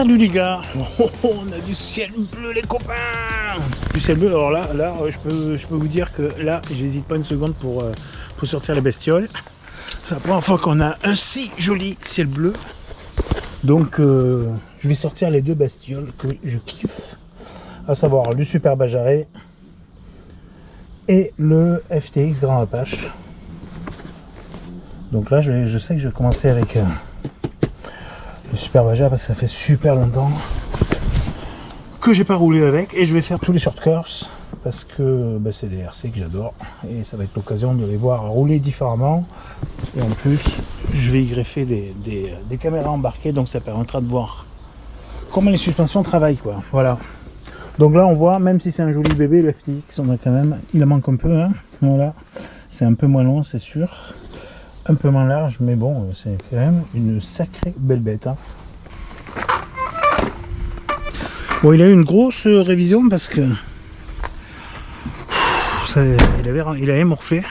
Salut les gars. On a du ciel bleu les copains. Du ciel bleu, alors là je peux vous dire que là j'hésite pas une seconde pour sortir les bestioles. C'est la première fois qu'on a un si joli ciel bleu. Donc je vais sortir les deux bestioles que je kiffe. À savoir le Super Bajaré et le FTX Grand Apache. Donc là je sais que je vais commencer avec le Super Baja parce que ça fait super longtemps que j'ai pas roulé avec et je vais faire tous les shortcuts parce que c'est des RC que j'adore et ça va être l'occasion de les voir rouler différemment et en plus je vais y greffer des caméras embarquées, donc ça permettra de voir comment les suspensions travaillent quoi. Voilà, donc là on voit, même si c'est un joli bébé, le FTX on a quand même, il en manque un peu hein. Voilà, c'est un peu moins long c'est sûr, un peu moins large, mais bon, c'est quand même une sacrée belle bête hein. Bon, il a eu une grosse révision parce que il avait morflé,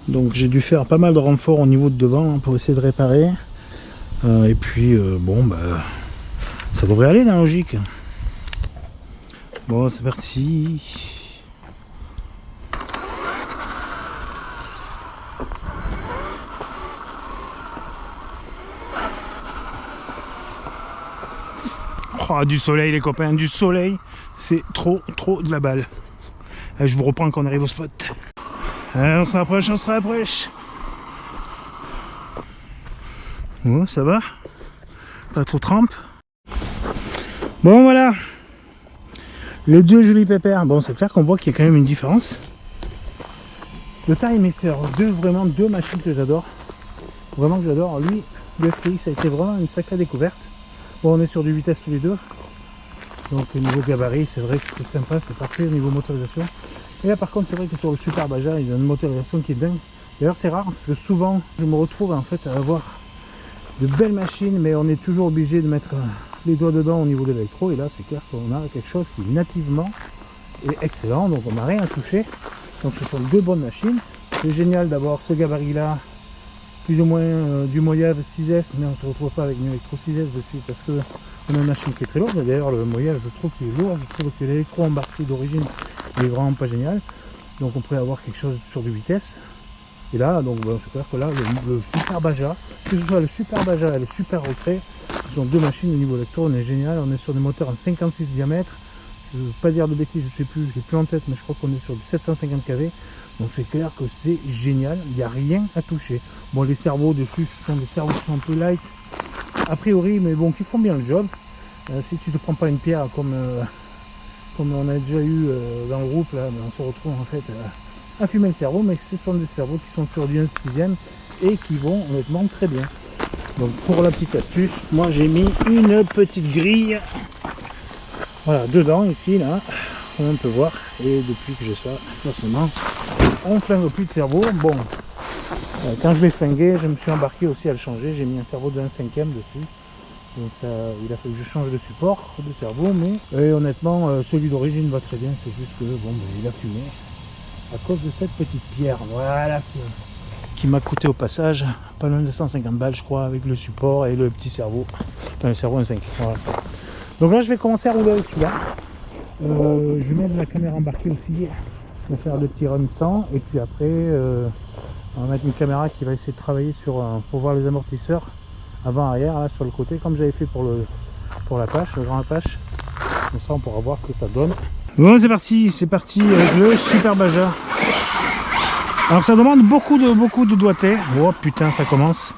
donc j'ai dû faire pas mal de renforts au niveau de devant hein, pour essayer de réparer et puis ça devrait aller dans la logique. Bon, c'est parti. Oh, du soleil les copains, du soleil, c'est trop de la balle. Je vous reprends quand on arrive au spot. Allez, on se rapproche, Oh, ça va, pas trop trempe. Bon voilà, les deux jolis pépères. Bon, c'est clair qu'on voit qu'il y a quand même une différence de taille, mais c'est vraiment deux machines que j'adore, vraiment que j'adore. Lui, le FTX a été vraiment une sacrée découverte. Bon, on est sur du vitesse tous les deux, donc au niveau gabarit c'est vrai que c'est sympa, c'est parfait au niveau motorisation. Et là par contre c'est vrai que sur le Super Baja il y a une motorisation qui est dingue. D'ailleurs c'est rare parce que souvent je me retrouve en fait à avoir de belles machines, mais on est toujours obligé de mettre les doigts dedans au niveau de l'électro, et là c'est clair qu'on a quelque chose qui nativement est excellent, donc on n'a rien à toucher. Donc ce sont deux bonnes machines. C'est génial d'avoir ce gabarit là, plus ou moins du Moyave 6S, mais on ne se retrouve pas avec une électro 6S dessus parce que on a une machine qui est très lourde. D'ailleurs le Moyave je trouve qu'il est lourd, je trouve que l'électro embarqué d'origine est vraiment pas génial, donc on pourrait avoir quelque chose sur du vitesse. Et là donc c'est clair que là le Super Baja, que ce soit le Super Baja et le Super Retrait, ce sont deux machines au niveau électro, on est génial. On est sur des moteurs en 56 diamètres, je ne veux pas dire de bêtises, je sais plus, je l'ai plus en tête, mais je crois qu'on est sur du 750 kV. Donc c'est clair que c'est génial, il n'y a rien à toucher. Bon, les servos dessus, ce sont des servos qui sont un peu light a priori, mais bon, qui font bien le job. Si tu ne te prends pas une pierre comme on a déjà eu dans le groupe, là, on se retrouve en fait à fumer le cerveau, mais ce sont des cerveaux qui sont sur du 1/6 et qui vont honnêtement très bien. Donc pour la petite astuce, moi j'ai mis une petite grille, voilà, dedans ici, là, comme on peut voir, et depuis que j'ai ça, forcément, on flingue plus de cerveau. Bon, quand je l'ai flingué, je me suis embarqué aussi à le changer, j'ai mis un cerveau de 1/5 dessus, donc ça, il a fallu que je change de support de cerveau, mais honnêtement, celui d'origine va très bien, c'est juste que, bon, il a fumé, à cause de cette petite pierre, voilà, qui m'a coûté au passage pas loin de 150 balles je crois, avec le support et le petit cerveau, enfin le cerveau 1/5, voilà. Donc là je vais commencer à rouler avec celui-là. Je vais mettre la caméra embarquée aussi, on va faire des petits runs sans, et puis après on va mettre une caméra qui va essayer de travailler pour voir les amortisseurs avant arrière là sur le côté, comme j'avais fait pour l'Apache, le Grand Apache. Comme ça on pourra voir ce que ça donne. Bon, c'est parti avec le Super Baja. Alors ça demande beaucoup de doigté. Oh putain, ça commence.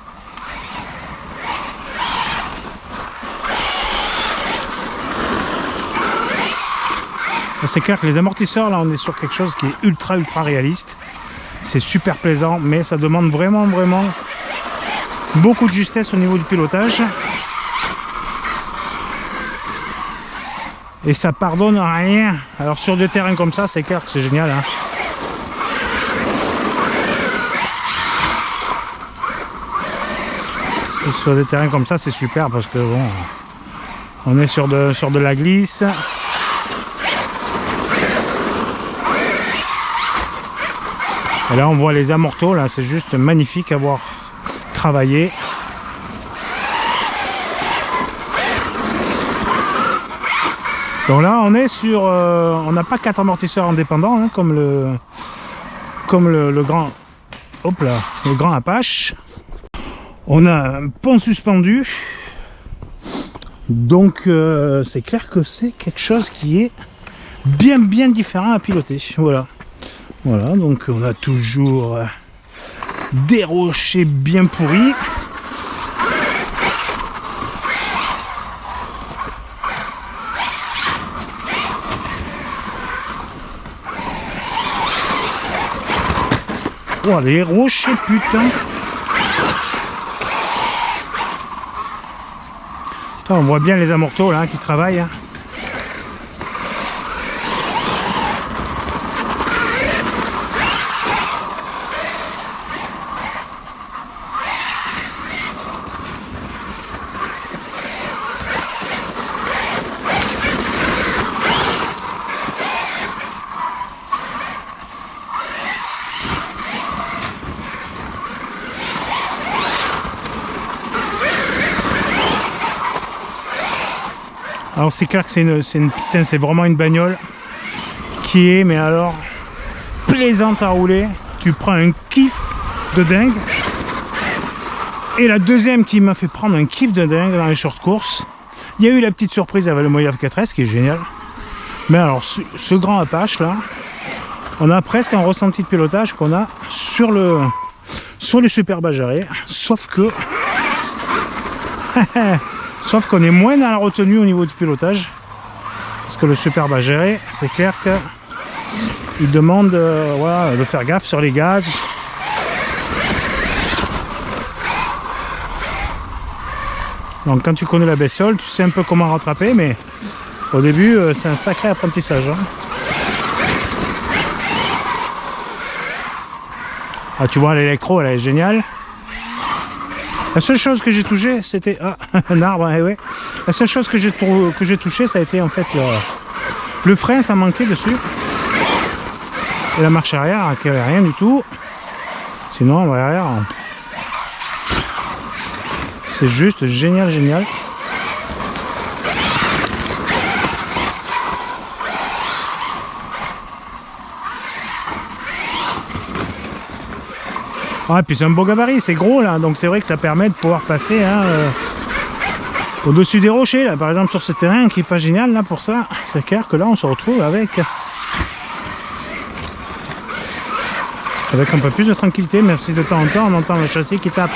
C'est clair que les amortisseurs, là on est sur quelque chose qui est ultra réaliste. C'est super plaisant, mais ça demande vraiment beaucoup de justesse au niveau du pilotage. Et ça pardonne rien. Alors sur des terrains comme ça, c'est clair que c'est génial hein. Sur des terrains comme ça, c'est super parce que bon, on est sur de la glisse. Et là on voit les amortos, là c'est juste magnifique à voir travailler. Donc là on est sur... on n'a pas 4 amortisseurs indépendants hein, comme le grand... Hop là, le grand Apache. On a un pont suspendu. Donc c'est clair que c'est quelque chose qui est bien différent à piloter. Voilà. Voilà, donc on a toujours des rochers bien pourris. Oh, les rochers, putain! Putain, on voit bien les amortos là qui travaillent. Hein. Alors c'est clair que c'est vraiment une bagnole qui est, mais alors, plaisante à rouler. Tu prends un kiff de dingue. Et la deuxième qui m'a fait prendre un kiff de dingue dans les short courses, il y a eu la petite surprise avec le Mojave 4S qui est génial. Mais alors ce grand Apache là, on a presque un ressenti de pilotage qu'on a sur le Super Bajaj, sauf que sauf qu'on est moins dans la retenue au niveau du pilotage, parce que le Super Bajaj, c'est clair que il demande voilà, de faire gaffe sur les gaz. Donc quand tu connais la bestiole, tu sais un peu comment rattraper, mais au début c'est un sacré apprentissage. Hein. Ah, tu vois l'électro, elle est géniale. La seule chose que j'ai touché, c'était un arbre. Eh ouais. La seule chose que j'ai touché, ça a été en fait le frein, ça manquait dessus. Et la marche arrière, qui avait rien du tout. Sinon, l'arrière, c'est juste génial. Ah, et puis c'est un beau gabarit, c'est gros là, donc c'est vrai que ça permet de pouvoir passer hein, au-dessus des rochers. Là. Par exemple, sur ce terrain qui est pas génial là pour ça, c'est clair que là on se retrouve avec un peu plus de tranquillité, même si de temps en temps on entend le châssis qui tape.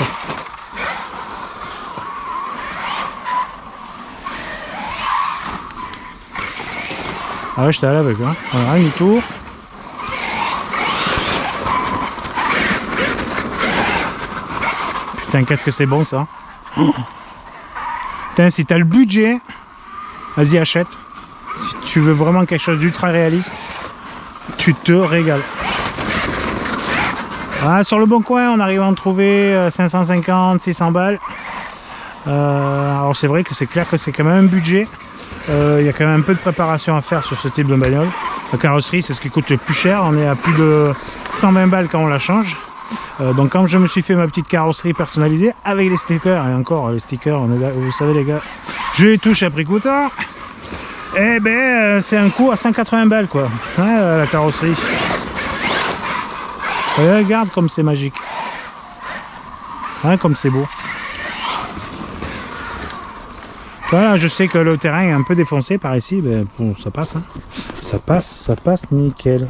Ah ouais, j'étais à l'aveugle, hein. Rien du tout. Putain, qu'est-ce que c'est bon ça. Oh. Putain, si t'as le budget, vas-y achète. Si tu veux vraiment quelque chose d'ultra réaliste, tu te régales. Ah, sur le bon coin, on arrive à en trouver 550, 600 balles. Alors c'est vrai que c'est clair que c'est quand même un budget. Il y a quand même un peu de préparation à faire sur ce type de bagnole. La carrosserie, c'est ce qui coûte le plus cher. On est à plus de 120 balles quand on la change. Donc quand je me suis fait ma petite carrosserie personnalisée avec les stickers, et encore les stickers, vous savez les gars, je les touche à prix coûtard. Et ben c'est un coût à 180 balles quoi, ouais, la carrosserie. Et regarde comme c'est magique. Ouais, comme c'est beau. Voilà, je sais que le terrain est un peu défoncé par ici, mais bon, ça passe. Hein. Ça passe nickel.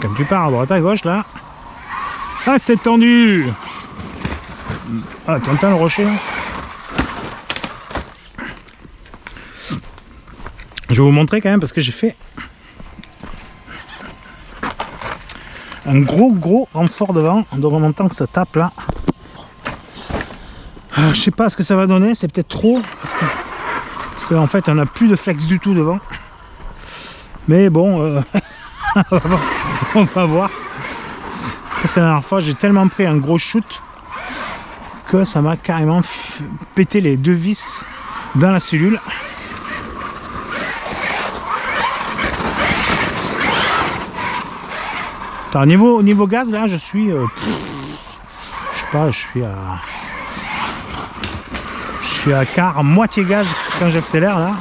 Quand tu pars à droite à gauche là, ah c'est tendu. Ah tu entends le rocher là. Je vais vous montrer quand même parce que j'ai fait un gros renfort devant, donc on entend que ça tape là. Je sais pas ce que ça va donner, c'est peut-être trop parce que en fait on n'a plus de flex du tout devant. Mais bon, on va voir. Parce que la dernière fois, j'ai tellement pris un gros shoot que ça m'a carrément pété les 2 vis dans la cellule. Alors, niveau gaz, là, je suis... je sais pas, je suis à quart, moitié gaz quand j'accélère, là.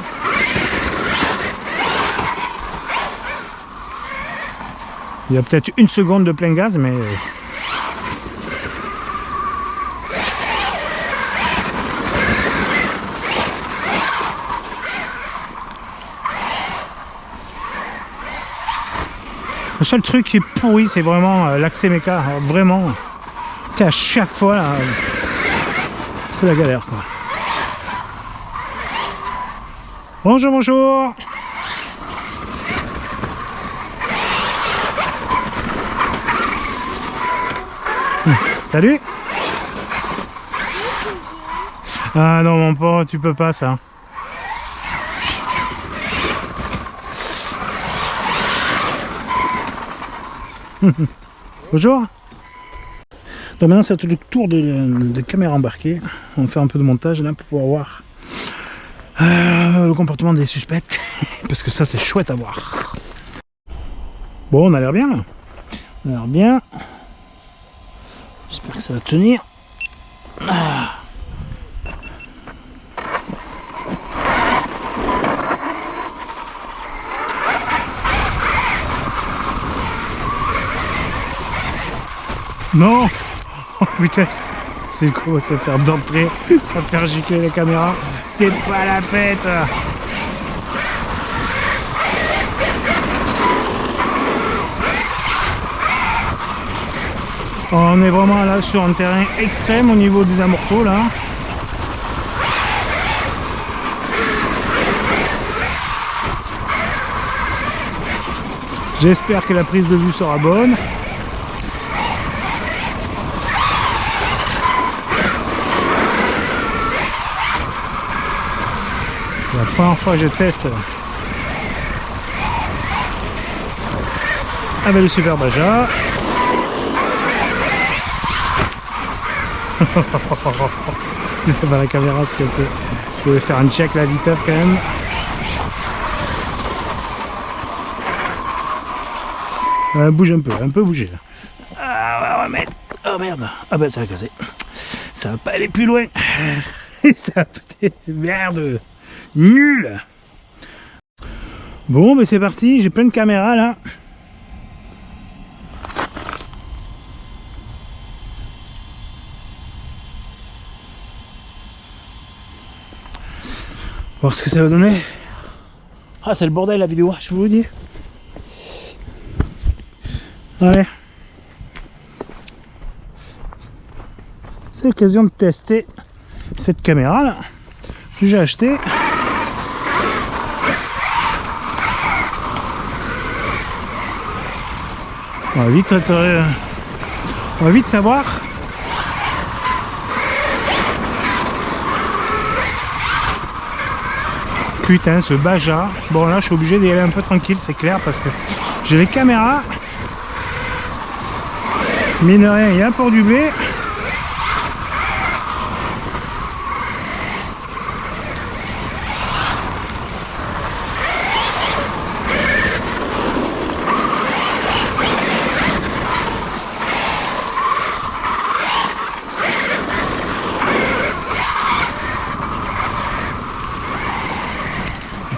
Il y a peut-être 1 seconde de plein gaz, mais... Le seul truc qui est pourri, c'est vraiment l'accès méca. Alors, vraiment, à chaque fois, c'est la galère, quoi. Bonjour, bonjour. Salut. Ah non, mon pauvre, tu peux pas, ça. Bonjour. Donc maintenant c'est le tour de caméra embarquée. On fait un peu de montage là pour pouvoir voir le comportement des suspects. Parce que ça c'est chouette à voir. Bon, on a l'air bien là. On a l'air bien. J'espère que ça va tenir. Ah. Non. Oh vitesse. C'est quoi ça faire d'entrée à faire gicler la caméra? C'est pas la fête. On est vraiment là sur un terrain extrême au niveau des amortos là. J'espère que la prise de vue sera bonne. C'est la première fois que je teste avec le Super Baja. Je sais pas la caméra ce qu'elle fait. Je vais faire un check la viteuf quand même. Bouge un peu bouger là. Ah, on va mettre. Oh merde. Ah ben ça va casser. Ça va pas aller plus loin. Ça va péter. Merde. Nul. Bon ben c'est parti. J'ai plein de caméras là. Voir ce que ça va donner. Ah c'est le bordel la vidéo, je vous le dis. Ouais. C'est l'occasion de tester cette caméra là que j'ai acheté. On va vite savoir. Putain, ce Baja. Bon là je suis obligé d'y aller un peu tranquille, c'est clair, parce que j'ai les caméras. Mine de rien, il y a un port du blé.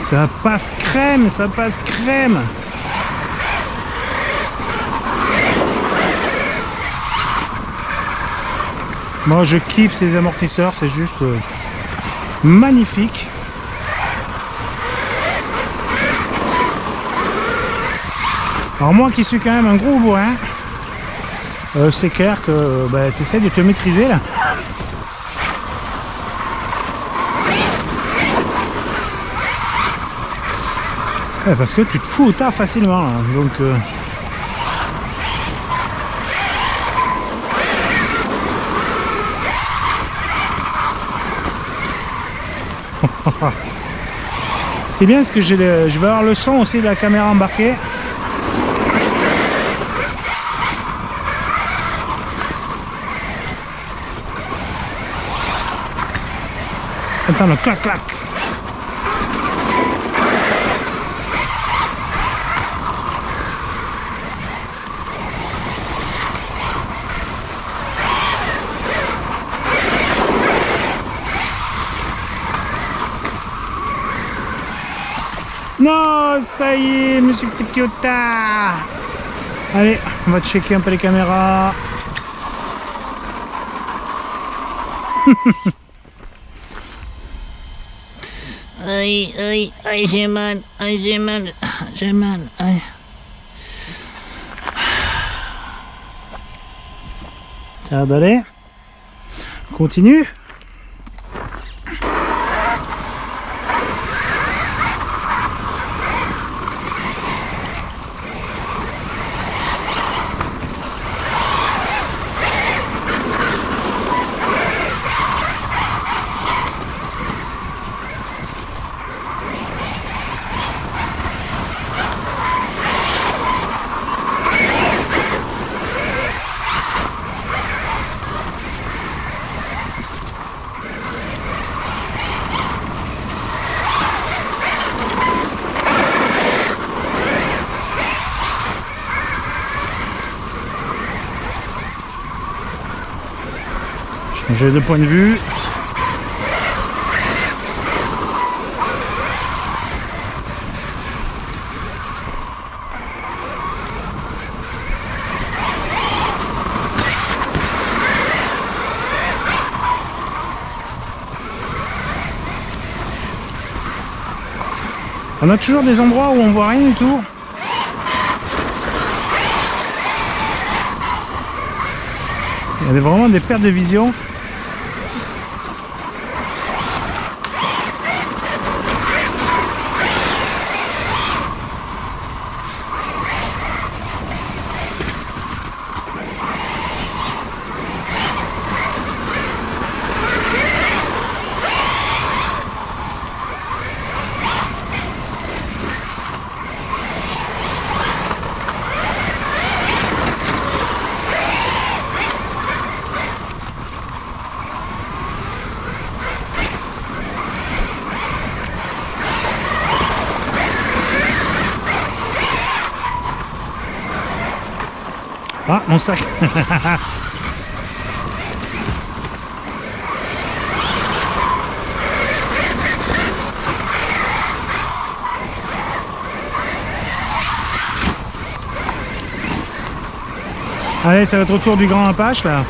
Ça passe crème, ça passe crème. Moi je kiffe ces amortisseurs, c'est juste magnifique. Alors moi qui suis quand même un gros bourrin, c'est clair que bah, tu essaies de te maîtriser là. Ouais, parce que tu te fous au tas facilement là. Donc qui est bien, c'est que je vais avoir le son aussi de la caméra embarquée. Attends, le clac clac. Non, ça y est, monsieur Fikiota. Allez, on va checker un peu les caméras. Aïe, aïe, aïe, j'ai mal, j'ai mal, aïe. Ça a l'air d'aller. Continue. Changer de point de vue. On a toujours des endroits où on voit rien du tout. Il y a vraiment des pertes de vision. Ah, mon sac. Allez, ça va être au tour du Grand Apache là.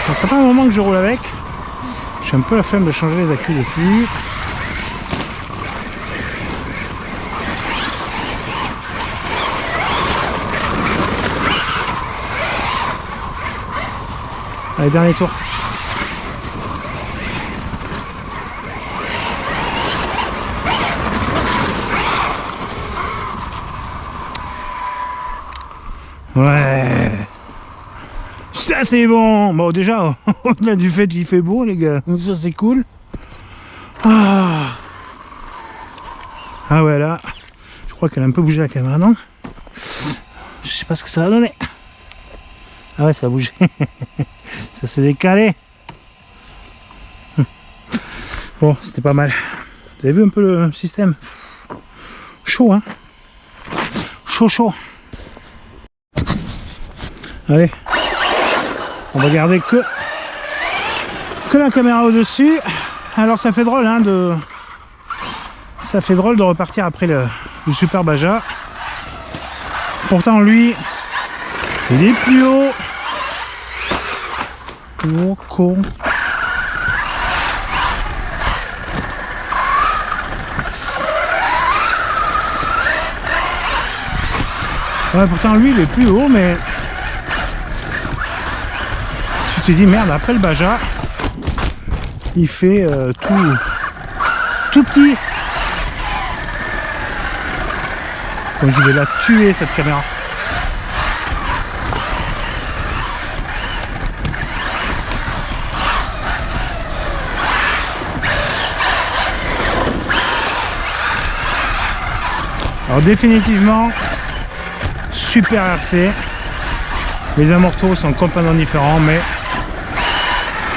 Ça sera pas un moment que je roule avec. J'ai un peu la flemme de changer les accus dessus. Allez, dernier tour. Ouais. Ça c'est bon. Bon déjà, au-delà du fait qu'il fait beau les gars, ça c'est cool. Ah ouais là, je crois qu'elle a un peu bougé la caméra, non? Je sais pas ce que ça va donner. Ah ouais, ça a bougé. Ça s'est décalé. Bon, c'était pas mal. Vous avez vu un peu le système? Chaud, hein? Chaud, chaud. Allez. On va garder que la caméra au-dessus. Alors ça fait drôle, hein, ça fait drôle de repartir après le Super Baja. Pourtant lui, il est plus haut. Oh con. Ouais, pourtant lui il est plus haut, mais tu te dis merde, après le Baja il fait tout petit. Bon, je vais la tuer cette caméra. Alors définitivement, super RC. Les amortos sont complètement différents, mais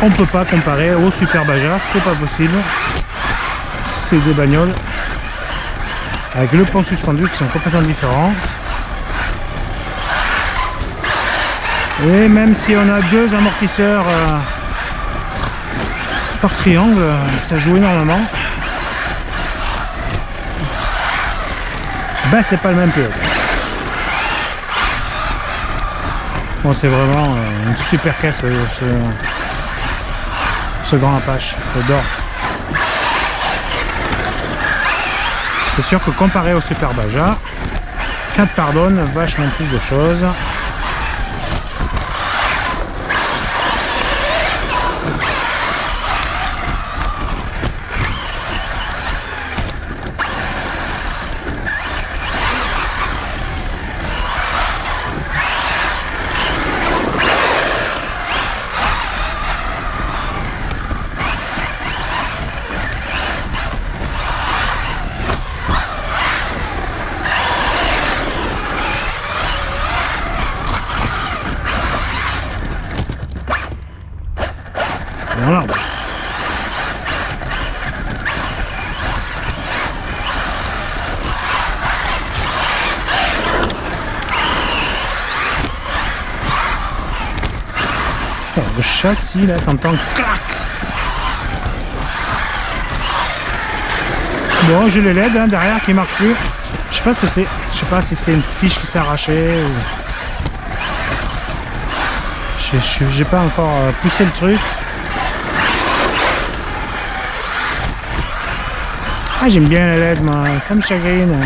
on peut pas comparer au Super Baja, c'est pas possible. C'est des bagnoles avec le pont suspendu qui sont complètement différents. Et même si on a deux amortisseurs par triangle, ça joue énormément. Ben c'est pas le même pilote. Bon, c'est vraiment une super caisse ce grand Apache, j'adore. C'est sûr que comparé au Super Baja, ça te pardonne vachement plus de choses. Voilà. Oh, le châssis là, t'entends clac. Bon, j'ai les LED hein, derrière qui marchent plus. Je sais pas ce que c'est. Je sais pas si c'est une fiche qui s'est arrachée ou... J'ai pas encore poussé le truc. Ah, j'aime bien la LED, moi, ça me chagrine.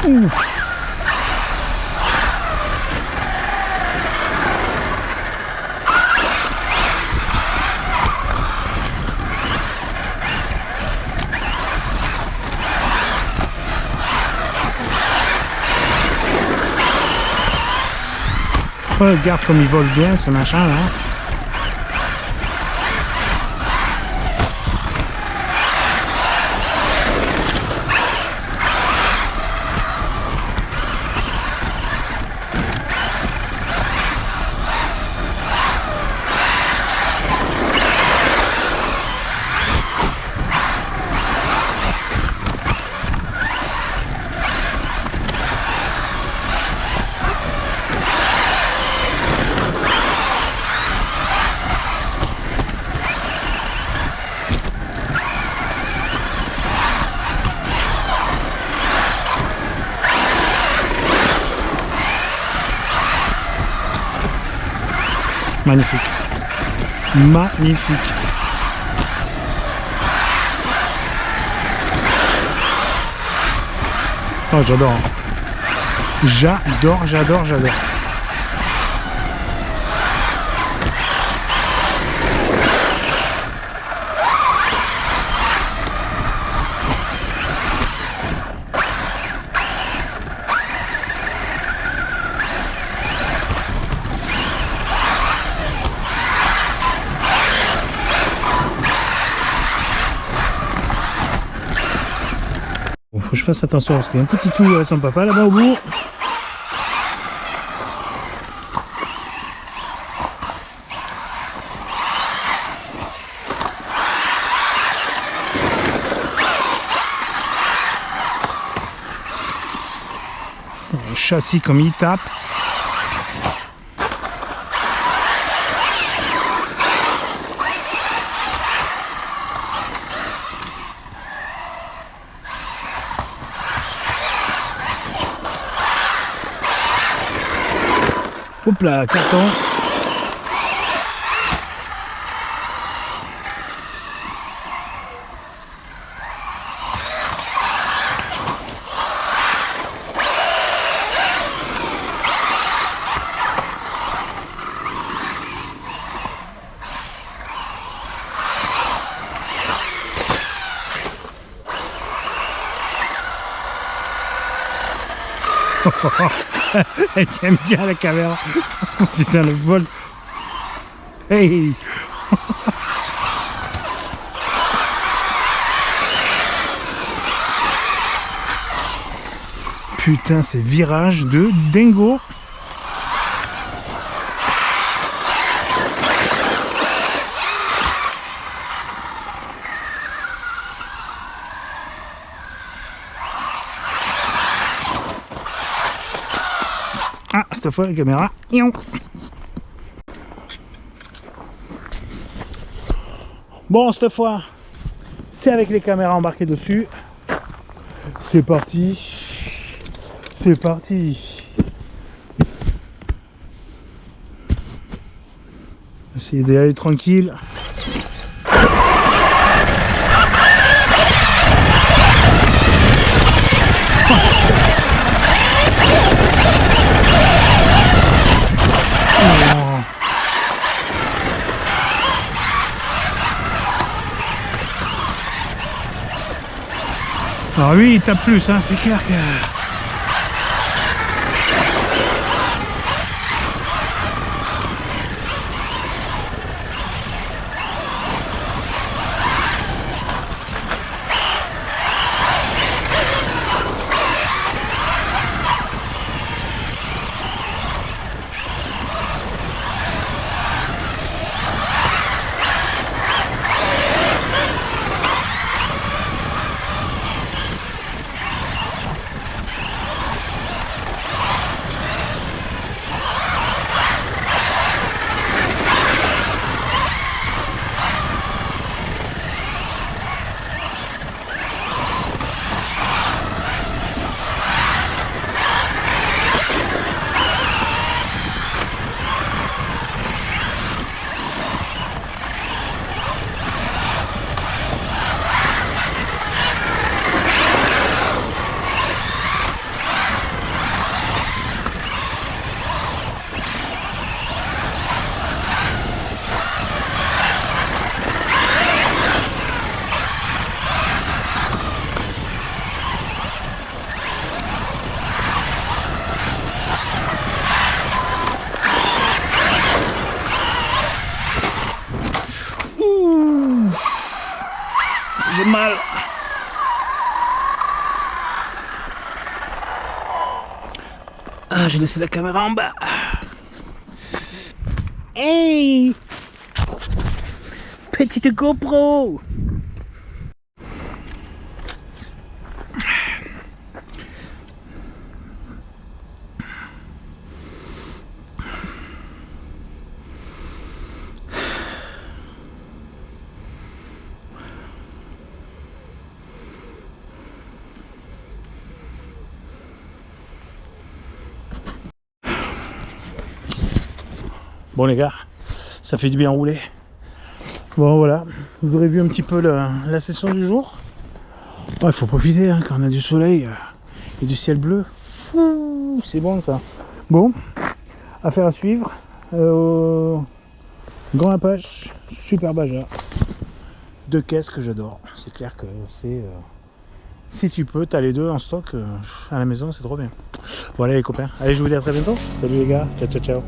Ouh. Regarde comme il vole bien ce machin là. Magnifique. Magnifique. Oh, j'adore. J'adore, j'adore, j'adore. Bon, faut que je fasse attention parce qu'il y a un petit trou à son papa là-bas au bout. Le châssis comme il tape. Hop là, carton. Elle tient bien la caméra. Putain, le vol. Hey. Putain, ces virages de dingo. Ah, cette fois la caméra. Bon, cette fois, c'est avec les caméras embarquées dessus. C'est parti. C'est parti. Essayez d'y aller tranquille. Alors lui il tape plus, hein, c'est clair que... J'ai mal. Ah, j'ai laissé la caméra en bas. Hey, petite GoPro. Bon les gars, ça fait du bien rouler. Bon voilà, vous aurez vu un petit peu la session du jour. Il faut profiter hein, quand on a du soleil et du ciel bleu. C'est bon ça. Bon, affaire à suivre. Grand Apache, super Baja. 2 caisses que j'adore. C'est clair que c'est... si tu peux, t'as les deux en stock à la maison, c'est trop bien. Voilà les copains. Allez, je vous dis à très bientôt. Salut les gars, ciao ciao ciao.